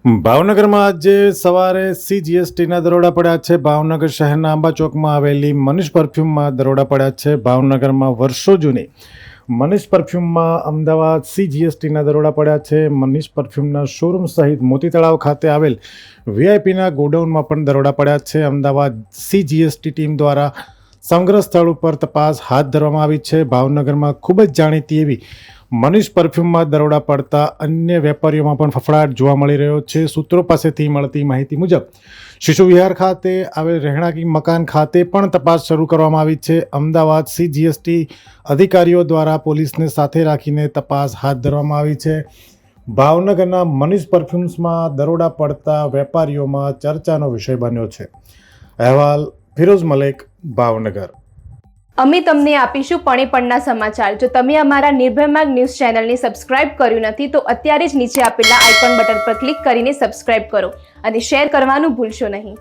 ભાવનગરમાં આજે સવારે સીજીએસટીના દરોડા પડ્યા છે। ભાવનગર શહેરના આંબા ચોકમાં આવેલી મનીષ પરફ્યુમમાં દરોડા પડ્યા છે। ભાવનગરમાં વર્ષો જૂની મનીષ પરફ્યુમમાં અમદાવાદ સીજીએસટીના દરોડા પડ્યા છે। મનીષ પરફ્યુમના શોરૂમ સહિત મોતી તળાવ ખાતે આવેલ વીઆઈપીના ગોડાઉનમાં પણ દરોડા પડ્યા છે। અમદાવાદ સીજીએસટી ટીમ દ્વારા સમગ્ર સ્થળ ઉપર તપાસ હાથ ધરવામાં આવી છે। ભાવનગરમાં ખૂબ જ જાણીતી એવી મનીષ પરફ્યુમમાં દરોડા પડતા અન્ય વેપારીઓમાં પણ ફફડાટ જોવા મળી રહ્યો છે। સૂત્રો પાસેથી મળતી માહિતી મુજબ શિશુ વિહાર ખાતે આવેલ રહેણાંકી મકાન ખાતે પણ તપાસ શરૂ કરવામાં આવી છે। અમદાવાદ સીજીએસટી અધિકારીઓ દ્વારા પોલીસને સાથે રાખીને તપાસ હાથ ધરવામાં આવી છે। ભાવનગરના મનીષ પરફ્યુમ્સમાં દરોડા પડતા વેપારીઓમાં ચર્ચાનો વિષય બન્યો છે। અહેવાલ ફિરોઝ મલેક, ભાવનગર। અમે તમને આપીશું પળે-પળના સમાચાર। જો તમે અમારા નિર્ભય માર્ગ ન્યૂઝ ચેનલને સબસ્ક્રાઇબ કર્યું નથી તો અત્યારે જ નીચે આપેલા આઇકોન બટન પર ક્લિક કરીને સબસ્ક્રાઇબ કરો અને શેર કરવાનું ભૂલશો નહીં।